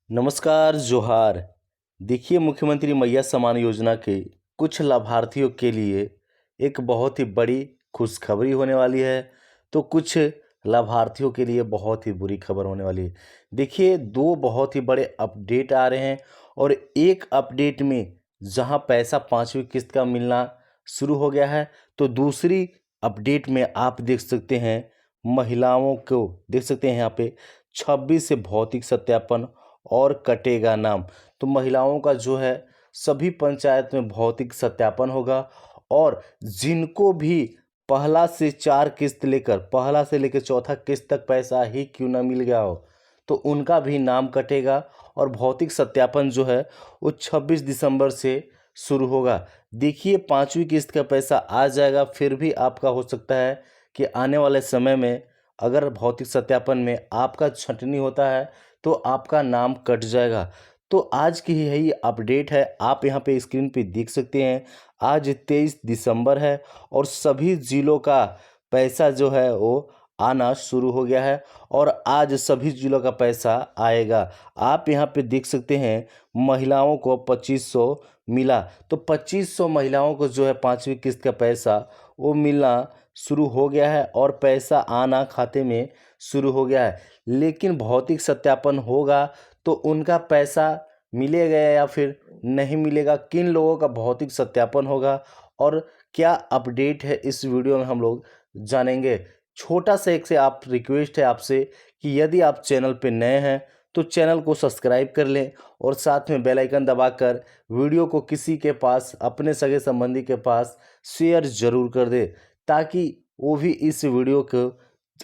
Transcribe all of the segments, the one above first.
नमस्कार जोहार। देखिए, मुख्यमंत्री मैया सम्मान योजना के कुछ लाभार्थियों के लिए एक बहुत ही बड़ी खुशखबरी होने वाली है। तो कुछ लाभार्थियों के लिए बहुत ही बुरी खबर होने वाली है। देखिए, दो बहुत ही बड़े अपडेट आ रहे हैं और एक अपडेट में जहां पैसा पांचवी किस्त का मिलना शुरू हो गया है, तो दूसरी अपडेट में आप देख सकते हैं महिलाओं को देख सकते हैं यहाँ पे 26 से भौतिक सत्यापन और कटेगा नाम। तो महिलाओं का जो है सभी पंचायत में भौतिक सत्यापन होगा और जिनको भी पहला से लेकर चौथा किस्त तक पैसा ही क्यों ना मिल गया हो, तो उनका भी नाम कटेगा और भौतिक सत्यापन जो है वो 26 दिसंबर से शुरू होगा। देखिए, पांचवी किस्त का पैसा आ जाएगा, फिर भी आपका हो सकता है कि आने वाले समय में अगर भौतिक सत्यापन में आपका छंटनी होता है तो आपका नाम कट जाएगा। तो आज की यही अपडेट है, आप यहाँ पे स्क्रीन पे देख सकते हैं। आज 23 दिसंबर है और सभी ज़िलों का पैसा जो है वो आना शुरू हो गया है और आज सभी ज़िलों का पैसा आएगा। आप यहाँ पे देख सकते हैं महिलाओं को 2500 मिला, तो 2500 महिलाओं को जो है पाँचवीं किस्त का पैसा वो मिलना शुरू हो गया है और पैसा आना खाते में शुरू हो गया है। लेकिन भौतिक सत्यापन होगा तो उनका पैसा मिलेगा या फिर नहीं मिलेगा, किन लोगों का भौतिक सत्यापन होगा और क्या अपडेट है, इस वीडियो में हम लोग जानेंगे। छोटा सा एक से आप रिक्वेस्ट है आपसे कि यदि आप चैनल पे नए हैं तो चैनल को सब्सक्राइब कर लें और साथ में बेल आइकन दबाकर वीडियो को किसी के पास, अपने सगे संबंधी के पास शेयर ज़रूर कर दे, ताकि वो भी इस वीडियो को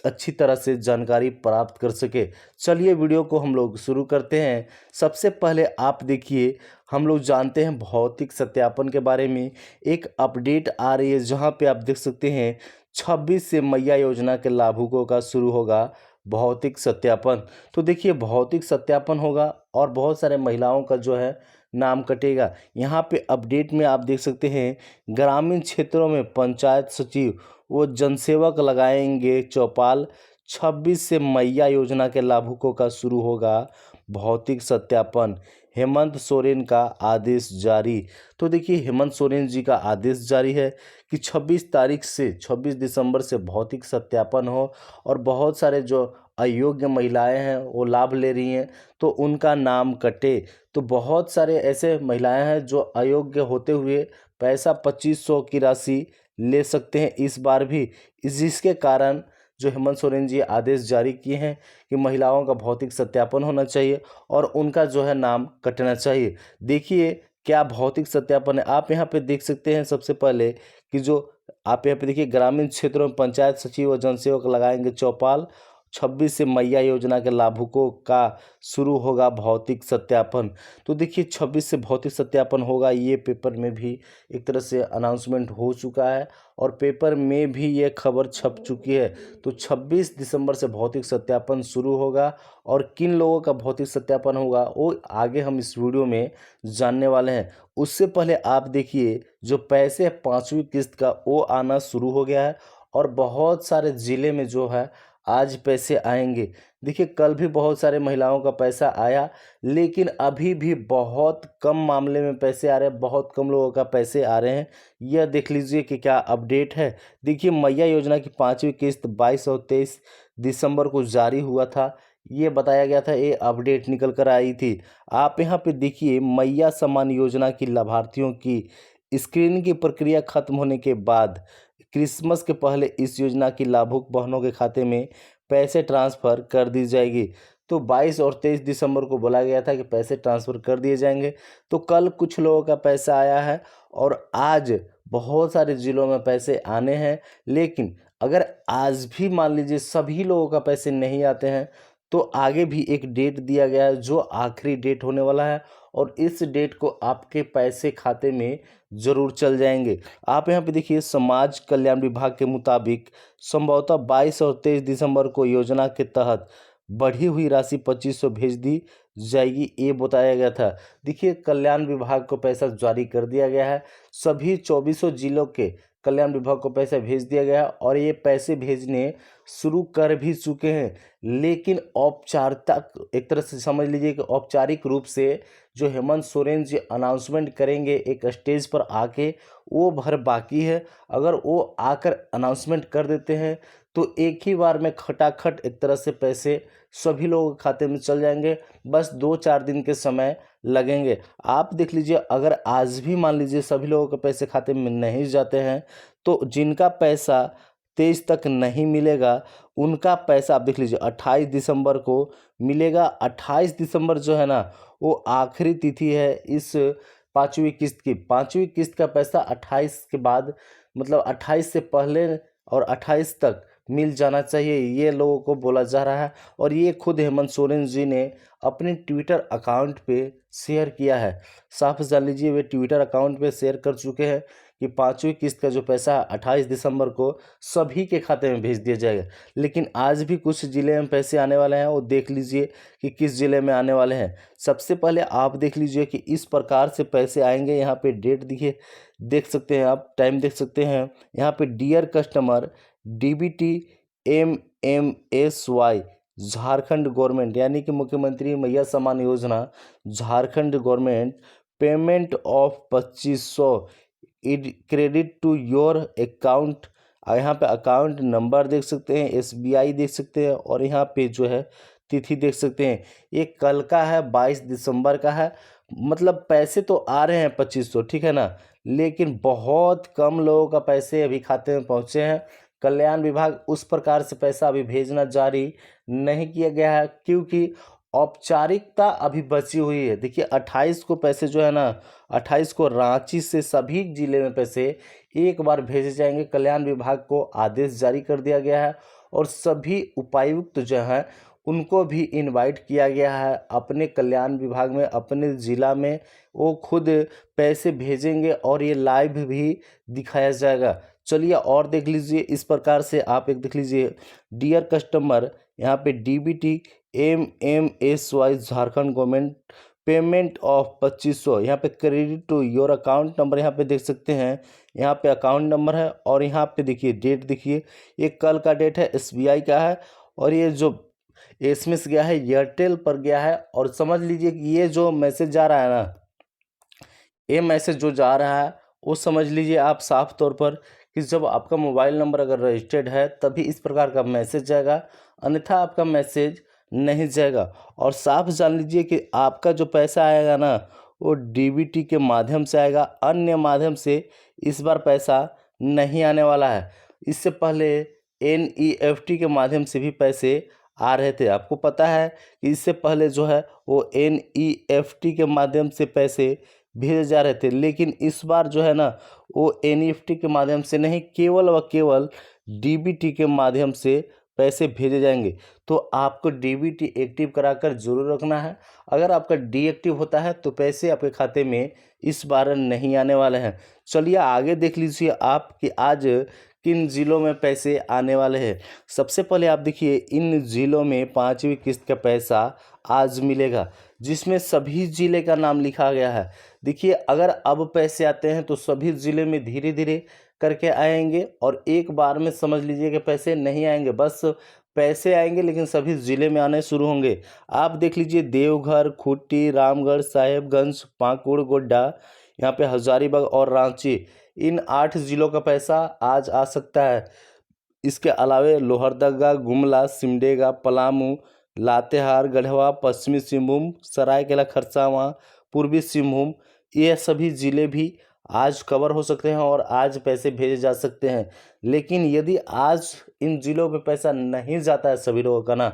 अच्छी तरह से जानकारी प्राप्त कर सके। चलिए वीडियो को हम लोग शुरू करते हैं। सबसे पहले आप देखिए, हम लोग जानते हैं भौतिक सत्यापन के बारे में एक अपडेट आ रही है, जहां पे आप देख सकते हैं 26 से मैया योजना के लाभुकों का शुरू होगा भौतिक सत्यापन। तो देखिए, भौतिक सत्यापन होगा और बहुत सारे महिलाओं का जो है नाम कटेगा। यहाँ पे अपडेट में आप देख सकते हैं ग्रामीण क्षेत्रों में पंचायत सचिव वो जनसेवक लगाएंगे चौपाल। 26 से मैया योजना के लाभुकों का शुरू होगा भौतिक सत्यापन, हेमंत सोरेन का आदेश जारी। तो देखिए, हेमंत सोरेन जी का आदेश जारी है कि 26 तारीख से 26 दिसंबर से भौतिक सत्यापन हो और बहुत सारे जो अयोग्य महिलाएं हैं वो लाभ ले रही हैं तो उनका नाम कटे। तो बहुत सारे ऐसे महिलाएं हैं जो अयोग्य होते हुए पैसा 2500 की राशि ले सकते हैं इस बार भी, जिसके कारण जो हेमंत सोरेन जी आदेश जारी किए हैं कि महिलाओं का भौतिक सत्यापन होना चाहिए और उनका जो है नाम कटना चाहिए। देखिए, क्या भौतिक सत्यापन है, आप यहाँ पे देख सकते हैं। सबसे पहले कि जो आप यहाँ पे देखिए, ग्रामीण क्षेत्रों में पंचायत सचिव और जनसेवक लगाएंगे चौपाल। 26 से मैया योजना के लाभुकों का शुरू होगा भौतिक सत्यापन। तो देखिए, 26 से भौतिक सत्यापन होगा, ये पेपर में भी एक तरह से अनाउंसमेंट हो चुका है और पेपर में भी ये खबर छप चुकी है। तो 26 दिसंबर से भौतिक सत्यापन शुरू होगा और किन लोगों का भौतिक सत्यापन होगा वो आगे हम इस वीडियो में जानने वाले हैं। उससे पहले आप देखिए, जो पैसे पाँचवीं किस्त का वो आना शुरू हो गया है और बहुत सारे ज़िले में जो है आज पैसे आएंगे। देखिए, कल भी बहुत सारे महिलाओं का पैसा आया, लेकिन अभी भी बहुत कम मामले में पैसे आ रहे हैं, बहुत कम लोगों का पैसे आ रहे हैं। यह देख लीजिए कि क्या अपडेट है। देखिए, मैया योजना की पाँचवीं किस्त 22 और 23 दिसंबर को जारी हुआ था, ये बताया गया था, ये अपडेट निकल कर आई थी। आप यहाँ पे देखिए, मैया सम्मान योजना की लाभार्थियों की स्क्रीनिंग की प्रक्रिया खत्म होने के बाद क्रिसमस के पहले इस योजना की लाभुक बहनों के खाते में पैसे ट्रांसफ़र कर दी जाएगी। तो 22 और 23 दिसंबर को बोला गया था कि पैसे ट्रांसफ़र कर दिए जाएंगे। तो कल कुछ लोगों का पैसा आया है और आज बहुत सारे ज़िलों में पैसे आने हैं। लेकिन अगर आज भी मान लीजिए सभी लोगों का पैसे नहीं आते हैं तो आगे भी एक डेट दिया गया है जो आखिरी डेट होने वाला है और इस डेट को आपके पैसे खाते में ज़रूर चल जाएंगे। आप यहाँ पे देखिए, समाज कल्याण विभाग के मुताबिक संभवतः 22 और 23 दिसंबर को योजना के तहत बढ़ी हुई राशि 2500 भेज दी जाएगी, ये बताया गया था। देखिए कल्याण विभाग को पैसा जारी कर दिया गया है, सभी 2400 जिलों के कल्याण विभाग को पैसा भेज दिया गया है और ये पैसे भेजने शुरू कर भी चुके हैं। लेकिन औपचारिकता, एक तरह से समझ लीजिए कि औपचारिक रूप से जो हेमंत सोरेन जी अनाउंसमेंट करेंगे एक स्टेज पर आके, वो भर बाकी है। अगर वो आकर अनाउंसमेंट कर देते हैं तो एक ही बार में खटाखट एक तरह से पैसे सभी लोगों के खाते में चल जाएंगे, बस 2-4 दिन के समय लगेंगे। आप देख लीजिए अगर आज भी मान लीजिए सभी लोगों के पैसे खाते में नहीं जाते हैं तो जिनका पैसा 23 तक नहीं मिलेगा उनका पैसा आप देख लीजिए 28 दिसंबर को मिलेगा। 28 दिसंबर जो है ना वो आखिरी तिथि है इस पाँचवीं किस्त की। पाँचवीं किस्त का पैसा 28 के बाद, मतलब 28 से पहले और 28 तक मिल जाना चाहिए, ये लोगों को बोला जा रहा है। और ये खुद हेमंत सोरेन जी ने अपने ट्विटर अकाउंट पे शेयर किया है। साफ जान लीजिए वे ट्विटर अकाउंट पे शेयर कर चुके हैं कि पाँचवीं किस्त का जो पैसा 28 दिसंबर को सभी के खाते में भेज दिया जाएगा। लेकिन आज भी कुछ ज़िले में पैसे आने वाले हैं, वो देख लीजिए कि किस ज़िले में आने वाले हैं। सबसे पहले आप देख लीजिए कि इस प्रकार से पैसे आएंगे। यहाँ पे डेट दिखिए, देख सकते हैं आप, टाइम देख सकते हैं। यहाँ पे dear customer DBT MMSY Jharkhand government यानी कि Mukhyamantri Maiya Samman Yojana Jharkhand government payment of 2500 credit to your account. यहाँ पे अकाउंट नंबर देख सकते हैं, SBI देख सकते हैं और यहाँ पे जो है तिथि देख सकते हैं। ये कल का है, 22 दिसंबर का है। मतलब पैसे तो आ रहे हैं 2500, ठीक है ना, लेकिन बहुत कम लोगों का पैसे अभी खाते में पहुँचे हैं। कल्याण विभाग उस प्रकार से पैसा अभी भेजना जारी नहीं किया गया है क्योंकि औपचारिकता अभी बची हुई है। देखिए 28 को पैसे जो है ना, 28 को रांची से सभी जिले में पैसे एक बार भेजे जाएंगे। कल्याण विभाग को आदेश जारी कर दिया गया है और सभी उपायुक्त जो हैं उनको भी इनवाइट किया गया है अपने कल्याण विभाग में, अपने ज़िला में। वो खुद पैसे भेजेंगे और ये लाइव भी दिखाया जाएगा। चलिए और देख लीजिए, इस प्रकार से आप एक देख लीजिए डियर कस्टमर, यहाँ पे DBT MMSY Jharkhand government payment of 2500, यहाँ पे credit to your account number यहाँ पे देख सकते हैं। यहाँ पे अकाउंट नंबर है और यहाँ पे देखिए डेट, देखिए ये कल का डेट है, SBI का है और ये जो SMS गया है एयरटेल पर गया है। और समझ लीजिए कि ये जो मैसेज जा रहा है ना, ये मैसेज जो जा रहा है वो समझ लीजिए आप साफ तौर पर कि जब आपका मोबाइल नंबर अगर रजिस्टर्ड है तभी इस प्रकार का मैसेज जाएगा, अन्यथा आपका मैसेज नहीं जाएगा। और साफ जान लीजिए कि आपका जो पैसा आएगा ना वो DBT के माध्यम से आएगा, अन्य माध्यम से इस बार पैसा नहीं आने वाला है। इससे पहले NEFT के माध्यम से भी पैसे आ रहे थे। आपको पता है कि इससे पहले जो है वो NEFT के माध्यम से पैसे भेजे जा रहे थे, लेकिन इस बार जो है ना वो NEFT के माध्यम से नहीं, केवल व केवल DBT के माध्यम से पैसे भेजे जाएंगे। तो आपको DBT एक्टिव कराकर जरूर रखना है। अगर आपका डीएक्टिव होता है तो पैसे आपके खाते में इस बार नहीं आने वाले हैं। चलिए आगे देख लीजिए आप कि आज किन ज़िलों में पैसे आने वाले हैं। सबसे पहले आप देखिए इन ज़िलों में पाँचवीं किस्त का पैसा आज मिलेगा, जिसमें सभी ज़िले का नाम लिखा गया है। देखिए अगर अब पैसे आते हैं तो सभी ज़िले में धीरे धीरे करके आएंगे और एक बार में समझ लीजिए कि पैसे नहीं आएंगे, बस पैसे आएंगे लेकिन सभी ज़िले में आने शुरू होंगे। आप देख लीजिए देवघर, खूंटी, रामगढ़, साहेबगंज, पाकुड़, गोड्डा, यहाँ पे हजारीबाग और रांची, इन 8 ज़िलों का पैसा आज आ सकता है। इसके अलावे लोहरदगा, गुमला, सिमडेगा, पलामू, लातेहार, गढ़वा, पश्चिमी सिंहभूम, सरायकेला खरसावां, पूर्वी सिंहभूम, ये सभी ज़िले भी आज कवर हो सकते हैं और आज पैसे भेजे जा सकते हैं। लेकिन यदि आज इन ज़िलों पे पैसा नहीं जाता है सभी लोगों का ना,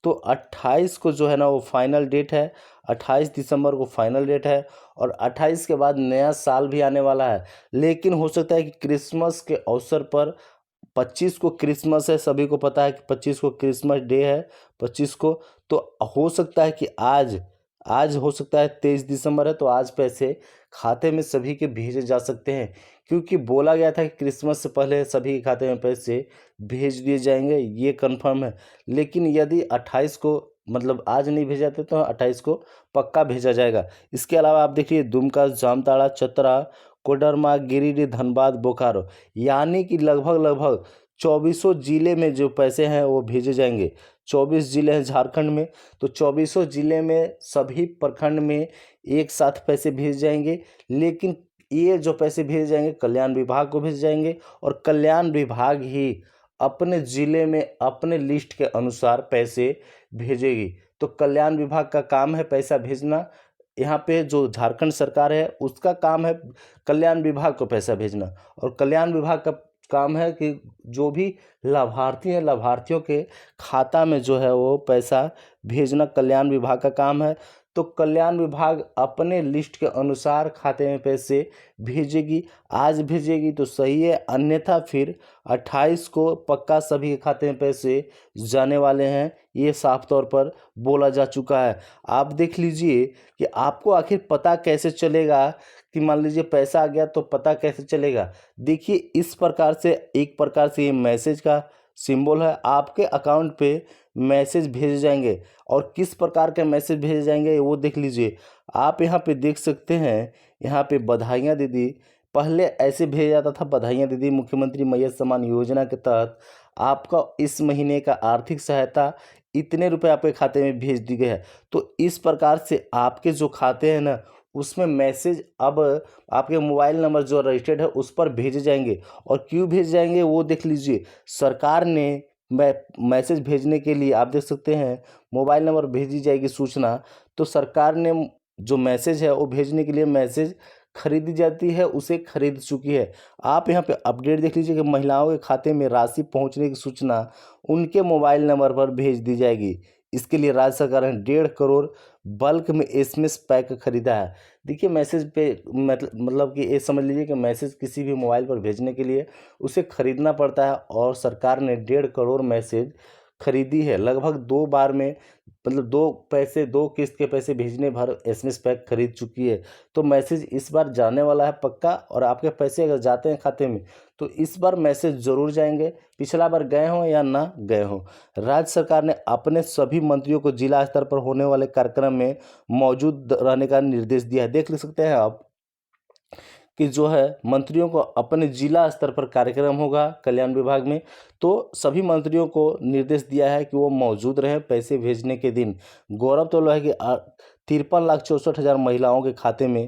तो 28 को जो है ना वो फाइनल डेट है, 28 दिसंबर को फाइनल डेट है और 28 के बाद नया साल भी आने वाला है। लेकिन हो सकता है कि क्रिसमस के अवसर पर 25 को क्रिसमस है, सभी को पता है कि 25 को क्रिसमस डे है 25 को, तो हो सकता है कि आज हो सकता है 23 दिसंबर है तो आज पैसे खाते में सभी के भेजे जा सकते हैं। क्योंकि बोला गया था कि क्रिसमस से पहले सभी के खाते में पैसे भेज दिए जाएंगे, ये कंफर्म है। लेकिन यदि 28 को मतलब आज नहीं भेजा जाते तो 28 को पक्का भेजा जाएगा। इसके अलावा आप देखिए दुमका, जामताड़ा, चतरा, कोडरमा, गिरिडीह, धनबाद, बोकारो, यानी कि लगभग 2400 जिले में जो पैसे हैं वो भेजे जाएंगे। 24 जिले हैं झारखंड में, तो 2400 जिले में सभी प्रखंड में एक साथ पैसे भेजे जाएंगे। लेकिन ये जो पैसे भेजे जाएंगे कल्याण विभाग को भेजे जाएंगे और कल्याण विभाग ही अपने ज़िले में अपने लिस्ट के अनुसार पैसे भेजेगी। तो कल्याण विभाग का काम है पैसा भेजना। यहाँ पे जो झारखंड सरकार है उसका काम है कल्याण विभाग को पैसा भेजना, और कल्याण विभाग का काम है कि जो भी लाभार्थी हैं लाभार्थियों के खाता में जो है वो पैसा भेजना कल्याण विभाग का काम है। तो कल्याण विभाग अपने लिस्ट के अनुसार खाते में पैसे भेजेगी। आज भेजेगी तो सही है, अन्यथा फिर 28 को पक्का सभी के खाते में पैसे जाने वाले हैं, ये साफ तौर पर बोला जा चुका है। आप देख लीजिए कि आपको आखिर पता कैसे चलेगा कि मान लीजिए पैसा आ गया तो पता कैसे चलेगा। देखिए इस प्रकार से, एक प्रकार से ये मैसेज का सिंबल है, आपके अकाउंट पे मैसेज भेजे जाएंगे। और किस प्रकार के मैसेज भेजे जाएंगे वो देख लीजिए। आप यहाँ पे देख सकते हैं, यहाँ पे बधाइयाँ दीदी, पहले ऐसे भेजा जाता था बधाइयाँ दीदी मुख्यमंत्री मैया सम्मान योजना के तहत आपका इस महीने का आर्थिक सहायता इतने रुपए आपके खाते में भेज दी गई है। तो इस प्रकार से आपके जो खाते हैं ना उसमें मैसेज अब आपके मोबाइल नंबर जो रजिस्टर्ड है उस पर भेजे जाएंगे। और क्यों भेजे जाएंगे वो देख लीजिए। सरकार ने मैसेज भेजने के लिए आप देख सकते हैं मोबाइल नंबर भेजी जाएगी सूचना। तो सरकार ने जो मैसेज है वो भेजने के लिए मैसेज खरीदी जाती है, उसे खरीद चुकी है। आप यहाँ पे अपडेट देख लीजिए कि महिलाओं के खाते में राशि पहुँचने की सूचना उनके मोबाइल नंबर पर भेज दी जाएगी। इसके लिए राज्य सरकार ने 1.5 करोड़ बल्क में एसएमएस पैक खरीदा है। देखिए मैसेज पे मतलब कि ये समझ लीजिए कि मैसेज किसी भी मोबाइल पर भेजने के लिए उसे खरीदना पड़ता है, और सरकार ने 1.5 करोड़ मैसेज खरीदी है। लगभग 2 बार में मतलब 2 किस्त के पैसे भेजने भर एसएमएस पैक खरीद चुकी है। तो मैसेज इस बार जाने वाला है पक्का, और आपके पैसे अगर जाते हैं खाते में तो इस बार मैसेज ज़रूर जाएंगे, पिछला बार गए हों या ना गए हों। राज्य सरकार ने अपने सभी मंत्रियों को जिला स्तर पर होने वाले कार्यक्रम में मौजूद रहने का निर्देश दिया है। देख सकते हैं आप कि जो है मंत्रियों को अपने जिला स्तर पर कार्यक्रम होगा कल्याण विभाग में, तो सभी मंत्रियों को निर्देश दिया है कि वो मौजूद रहें पैसे भेजने के दिन। गौरव तो है कि 53,64,000 महिलाओं के खाते में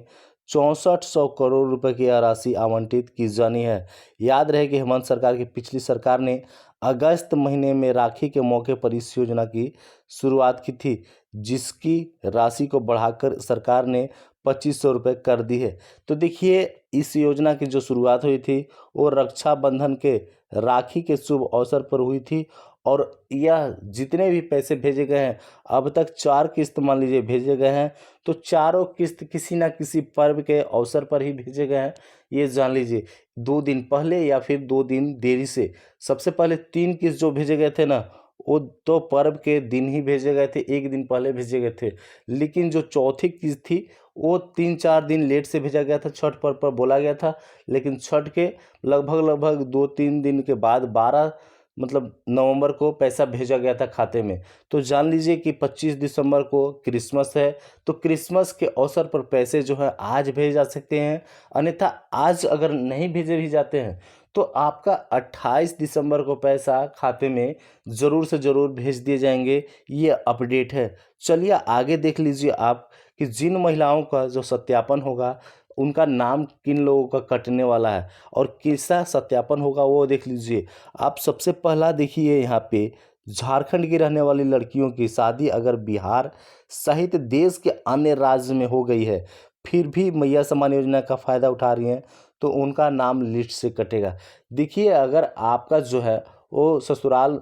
6400 करोड़ रुपए की राशि आवंटित की जानी है। याद रहे कि हेमंत सरकार की पिछली सरकार ने अगस्त महीने में राखी के मौके पर इस योजना की शुरुआत की थी, जिसकी राशि को बढ़ाकर सरकार ने 2500 रुपये कर दी है। तो देखिए इस योजना की जो शुरुआत हुई थी वो रक्षाबंधन के राखी के शुभ अवसर पर हुई थी, और यह जितने भी पैसे भेजे गए हैं अब तक 4 किस्त मान लीजिए भेजे गए हैं, तो चारों किस्त किसी ना किसी पर्व के अवसर पर ही भेजे गए हैं। ये जान लीजिए 2 दिन पहले या फिर 2 दिन देरी से। सबसे पहले 3 किस्त जो भेजे गए थे ना वो तो पर्व के दिन ही भेजे गए थे, 1 दिन पहले भेजे गए थे। लेकिन जो चौथी किस्त थी वो 3-4 दिन लेट से भेजा गया था, छठ पर्व पर बोला गया था। लेकिन छठ के लगभग 2-3 दिन के बाद 12 मतलब नवंबर को पैसा भेजा गया था खाते में। तो जान लीजिए कि 25 दिसंबर को क्रिसमस है, तो क्रिसमस के अवसर पर पैसे जो है आज भेजे जा सकते हैं। अन्यथा आज अगर नहीं भेजे भी जाते हैं तो आपका 28 दिसंबर को पैसा खाते में ज़रूर से ज़रूर भेज दिए जाएंगे। ये अपडेट है। चलिए आगे देख लीजिए आप कि जिन महिलाओं का जो सत्यापन होगा उनका नाम किन लोगों का कटने वाला है और कैसा सत्यापन होगा वो देख लीजिए आप। सबसे पहला देखिए यहाँ पे झारखंड की रहने वाली लड़कियों की शादी अगर बिहार सहित देश के अन्य राज्य में हो गई है फिर भी मैया सम्मान योजना का फ़ायदा उठा रही हैं तो उनका नाम लिस्ट से कटेगा। देखिए अगर आपका जो है वो ससुराल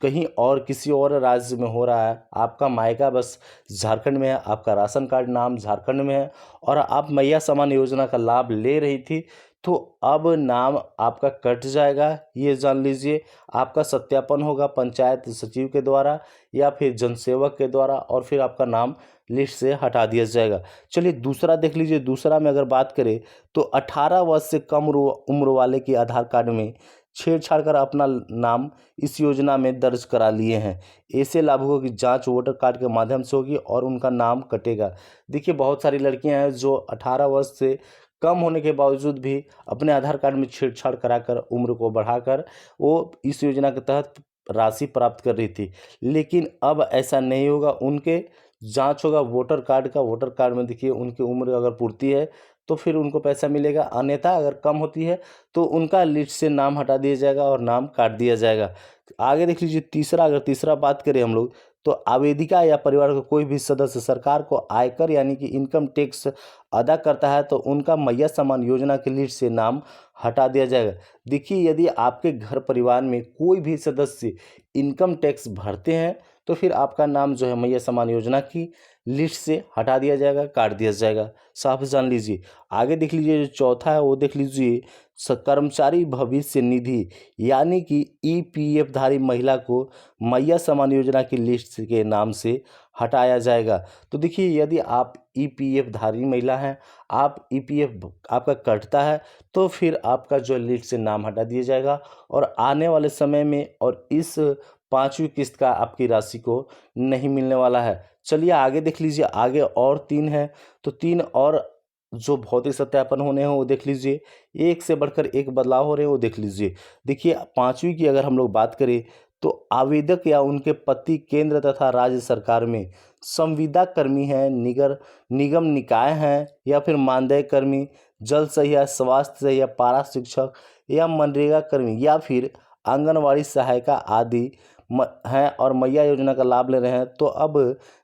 कहीं और किसी और राज्य में हो रहा है, आपका मायका बस झारखंड में है, आपका राशन कार्ड नाम झारखंड में है और आप मैया सम्मान योजना का लाभ ले रही थी, तो अब नाम आपका कट जाएगा, ये जान लीजिए। आपका सत्यापन होगा पंचायत सचिव के द्वारा या फिर जनसेवक के द्वारा, और फिर आपका नाम लिस्ट से हटा दिया जाएगा। चलिए दूसरा देख लीजिए। दूसरा में अगर बात करें तो 18 वर्ष से कम उम्र वाले के आधार कार्ड में छेड़छाड़ कर अपना नाम इस योजना में दर्ज करा लिए हैं, ऐसे लाभुकों की जांच वोटर कार्ड के माध्यम से होगी और उनका नाम कटेगा। देखिए बहुत सारी लड़कियां हैं जो 18 वर्ष से कम होने के बावजूद भी अपने आधार कार्ड में छेड़छाड़ कराकर उम्र को बढ़ाकर वो इस योजना के तहत राशि प्राप्त कर रही थी, लेकिन अब ऐसा नहीं होगा। उनके जांच होगा वोटर कार्ड का। वोटर कार्ड में देखिए उनकी उम्र अगर पूर्ति है तो फिर उनको पैसा मिलेगा, अन्यथा अगर कम होती है तो उनका लिस्ट से नाम हटा दिया जाएगा और नाम काट दिया जाएगा। आगे देख लीजिए तीसरा। अगर तीसरा बात करें हम लोग तो आवेदिका या परिवार का कोई भी सदस्य सरकार को आयकर यानी कि इनकम टैक्स अदा करता है तो उनका मैया समान योजना की लिस्ट से नाम हटा दिया जाएगा। देखिए यदि आपके घर परिवार में कोई भी सदस्य इनकम टैक्स भरते हैं तो फिर आपका नाम जो है मैया समान योजना की लिस्ट से हटा दिया जाएगा, काट दिया जाएगा। साफ जान लीजिए। आगे देख लीजिए जो चौथा है वो देख लीजिए। कर्मचारी भविष्य निधि यानी कि ईपीएफ धारी महिला को मैया समान योजना की लिस्ट के नाम से हटाया जाएगा। तो देखिए यदि आप ईपीएफ धारी महिला हैं, आप ईपीएफ आपका कटता है तो फिर आपका जो लिस्ट से नाम हटा दिया जाएगा और आने वाले समय में और इस 5वीं किस्त का आपकी राशि को नहीं मिलने वाला है। चलिए आगे देख लीजिए। आगे और 3 है तो 3 और जो भौतिक सत्यापन होने हैं वो देख लीजिए। एक से बढ़कर एक बदलाव हो रहे हैं वो देख लीजिए। देखिए 5वीं की अगर हम लोग बात करें तो आवेदक या उनके पति केंद्र तथा राज्य सरकार में संविदा कर्मी हैं, निगम निकाय हैं या फिर मानदेय कर्मी, जल सहिया, स्वास्थ्य सहिया, पारा शिक्षक या मनरेगा कर्मी या फिर आंगनवाड़ी सहायिका आदि हैं और मैया योजना का लाभ ले रहे हैं तो अब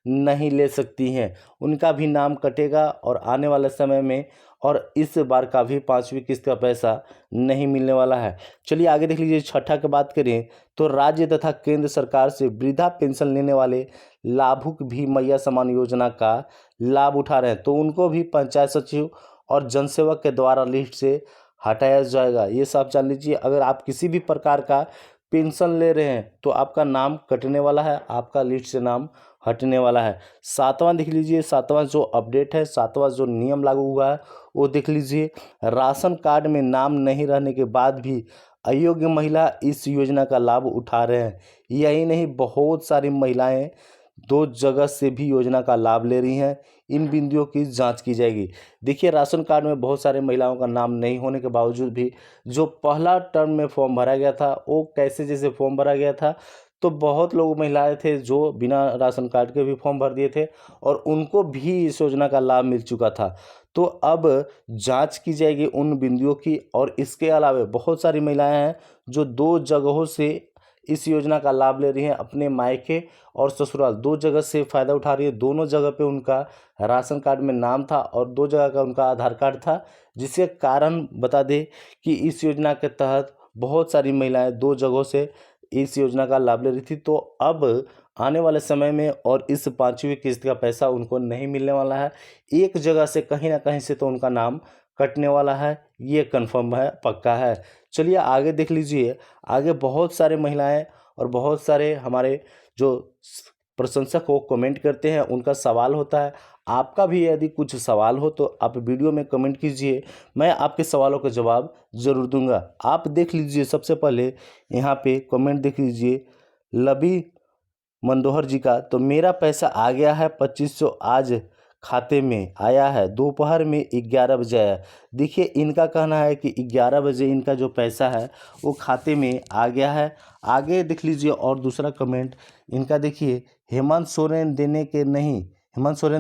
नहीं ले सकती हैं। उनका भी नाम कटेगा और आने वाले समय में और इस बार का भी 5वीं किस्त का पैसा नहीं मिलने वाला है। चलिए आगे देख लीजिए। छठा की बात करें तो राज्य तथा केंद्र सरकार से वृद्धा पेंशन लेने वाले लाभुक भी मैया समान योजना का लाभ उठा रहे हैं तो उनको भी पंचायत सचिव और जनसेवक के द्वारा लिस्ट से हटाया जाएगा। ये सब जान लीजिए। अगर आप किसी भी प्रकार का पेंशन ले रहे हैं तो आपका नाम कटने वाला है, आपका लिस्ट से नाम हटने वाला है। 7वां देख लीजिए। 7वां जो अपडेट है, 7वां जो नियम लागू हुआ है वो देख लीजिए। राशन कार्ड में नाम नहीं रहने के बाद भी अयोग्य महिला इस योजना का लाभ उठा रहे हैं। यही नहीं, बहुत सारी महिलाएं 2 जगह से भी योजना का लाभ ले रही हैं। इन बिंदुओं की जांच की जाएगी। देखिए राशन कार्ड में बहुत सारे महिलाओं का नाम नहीं होने के बावजूद भी जो पहला टर्म में फॉर्म भरा गया था वो कैसे जैसे फॉर्म भरा गया था तो बहुत लोग महिलाएं थे जो बिना राशन कार्ड के भी फॉर्म भर दिए थे और उनको भी इस योजना का लाभ मिल चुका था। तो अब जांच की जाएगी उन बिंदुओं की। और इसके अलावा बहुत सारी महिलाएं हैं जो 2 जगहों से इस योजना का लाभ ले रही हैं, अपने मायके और ससुराल 2 जगह से फ़ायदा उठा रही है। दोनों जगह पे उनका राशन कार्ड में नाम था और 2 जगह का उनका आधार कार्ड था, जिसके कारण बता दें कि इस योजना के तहत बहुत सारी महिलाएं 2 जगहों से इस योजना का लाभ ले रही थी। तो अब आने वाले समय में और इस 5वीं किस्त का पैसा उनको नहीं मिलने वाला है। एक जगह से कहीं ना कहीं से तो उनका नाम कटने वाला है, ये कंफर्म है, पक्का है। चलिए आगे देख लीजिए। आगे बहुत सारे महिलाएं और बहुत सारे हमारे जो प्रशंसक हो कमेंट करते हैं, उनका सवाल होता है। आपका भी यदि कुछ सवाल हो तो आप वीडियो में कमेंट कीजिए, मैं आपके सवालों का जवाब ज़रूर दूंगा। आप देख लीजिए सबसे पहले यहाँ पे कमेंट देख लीजिए लबी मंदोहर जी का। तो मेरा पैसा आ गया है 2500 आज खाते में आया है, दोपहर में 11 बजे आया। देखिए इनका कहना है कि 11 बजे इनका जो पैसा है वो खाते में आ गया है। आगे देख लीजिए और दूसरा कमेंट इनका देखिए। हेमंत सोरेन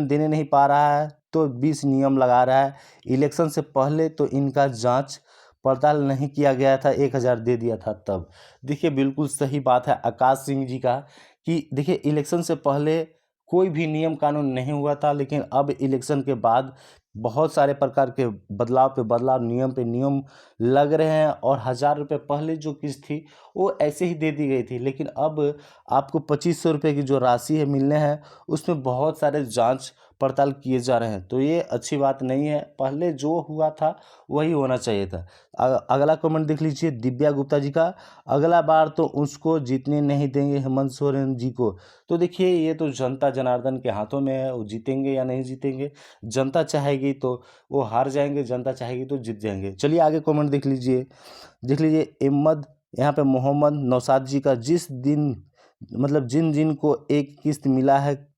देने नहीं पा रहा है तो 20 नियम लगा रहा है। इलेक्शन से पहले तो इनका जांच पड़ताल नहीं किया गया था, 1000 दे दिया था तब। देखिए बिल्कुल सही बात है आकाश सिंह जी का कि देखिए इलेक्शन से पहले कोई भी नियम कानून नहीं हुआ था, लेकिन अब इलेक्शन के बाद बहुत सारे प्रकार के बदलाव पे बदलाव, नियम पे नियम लग रहे हैं। और 1000 रुपये पहले जो किस्त थी वो ऐसे ही दे दी गई थी, लेकिन अब आपको 2500 रुपये की जो राशि है मिलने हैं उसमें बहुत सारे जांच पड़ताल किए जा रहे हैं, तो ये अच्छी बात नहीं है। पहले जो हुआ था वही होना चाहिए था। अगला कमेंट देख लीजिए दिव्या गुप्ता जी का, अगला बार तो उसको जीतने नहीं देंगे हेमंत सोरेन जी को। तो देखिए ये तो जनता जनार्दन के हाथों में है, वो जीतेंगे या नहीं जीतेंगे। जनता चाहेगी तो वो हार जाएंगे, जनता चाहेगी तो जीत जाएंगे। चलिए आगे कमेंट देख लीजिए अहमद यहाँ पे मोहम्मद नौशाद जी का, जिस दिन मतलब जिन जिन को एक किस्त मिला है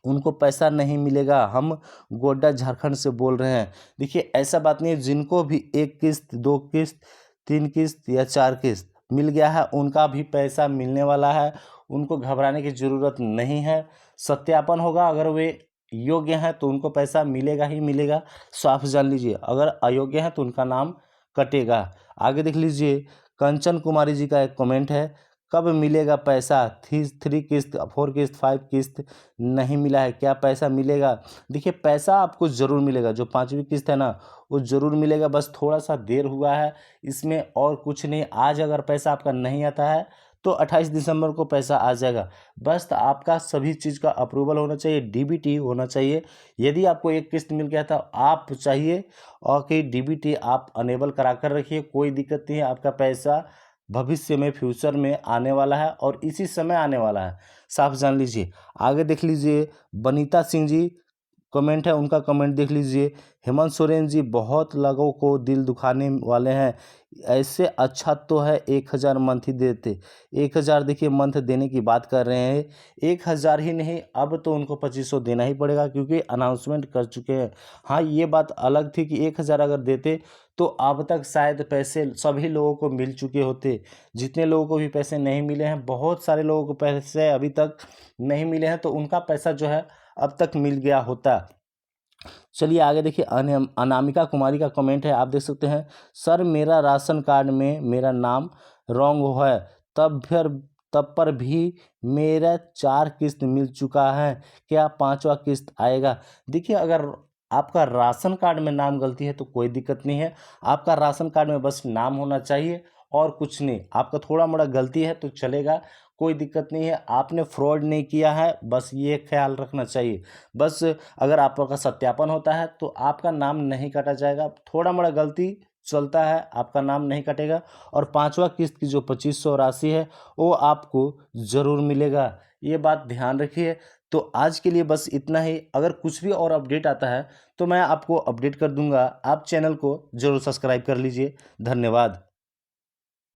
उनको पैसा नहीं मिलेगा, हम गोड्डा झारखंड से बोल रहे हैं। देखिए ऐसा बात नहीं है, जिनको भी एक किस्त, दो किस्त, तीन किस्त या चार किस्त मिल गया है उनका भी पैसा मिलने वाला है, उनको घबराने की ज़रूरत नहीं है। सत्यापन होगा, अगर वे योग्य हैं तो उनको पैसा मिलेगा ही मिलेगा, साफ जान लीजिए। अगर अयोग्य हैं तो उनका नाम कटेगा। आगे देख लीजिए कंचन कुमारी जी का एक कमेंट है, कब मिलेगा पैसा, 3 किस्त, 4 किस्त, 5 किस्त नहीं मिला है, क्या पैसा मिलेगा? देखिए पैसा आपको ज़रूर मिलेगा, जो 5वीं किस्त है ना वो ज़रूर मिलेगा, बस थोड़ा सा देर हुआ है इसमें, और कुछ नहीं। आज अगर पैसा आपका नहीं आता है तो 28 दिसंबर को पैसा आ जाएगा। बस आपका सभी चीज़ का अप्रूवल होना चाहिए, डीबीटी होना चाहिए। यदि आपको एक किस्त मिल गया था आप चाहिए और कि डीबीटी आप अनेबल करा कर रखिए, कोई दिक्कत नहीं है, आपका पैसा भविष्य में, फ्यूचर में आने वाला है और इसी समय आने वाला है, साफ जान लीजिए। आगे देख लीजिए बनीता सिंह जी कमेंट है, उनका कमेंट देख लीजिए, हेमंत सोरेन जी बहुत लोगों को दिल दुखाने वाले हैं, ऐसे अच्छा तो है 1000 मंथ ही देते। 1000 देखिए मंथ देने की बात कर रहे हैं, 1000 ही नहीं अब तो उनको 2500 देना ही पड़ेगा, क्योंकि अनाउंसमेंट कर चुके हैं। हाँ ये बात अलग थी कि 1000 अगर देते तो अब तक शायद पैसे सभी लोगों को मिल चुके होते। जितने लोगों को भी पैसे नहीं मिले हैं, बहुत सारे लोगों को पैसे अभी तक नहीं मिले हैं, तो उनका पैसा जो है अब तक मिल गया होता। चलिए आगे देखिए अनामिका कुमारी का कमेंट है, आप देख सकते हैं, सर मेरा राशन कार्ड में मेरा नाम रॉन्ग है, तब पर भी मेरा 4 किस्त मिल चुका है, क्या 5वां किस्त आएगा? देखिए अगर आपका राशन कार्ड में नाम गलती है तो कोई दिक्कत नहीं है, आपका राशन कार्ड में बस नाम होना चाहिए और कुछ नहीं। आपका थोड़ा मोड़ा गलती है तो चलेगा, कोई दिक्कत नहीं है, आपने फ्रॉड नहीं किया है, बस ये ख्याल रखना चाहिए। बस अगर आपका सत्यापन होता है तो आपका नाम नहीं काटा जाएगा, थोड़ा मोड़ा गलती चलता है, आपका नाम नहीं कटेगा। और 5वां किस्त की जो 2500 राशि है वो आपको ज़रूर मिलेगा, ये बात ध्यान रखिए। तो आज के लिए बस इतना ही, अगर कुछ भी और अपडेट आता है तो मैं आपको अपडेट कर दूंगा। आप चैनल को ज़रूर सब्सक्राइब कर लीजिए। धन्यवाद।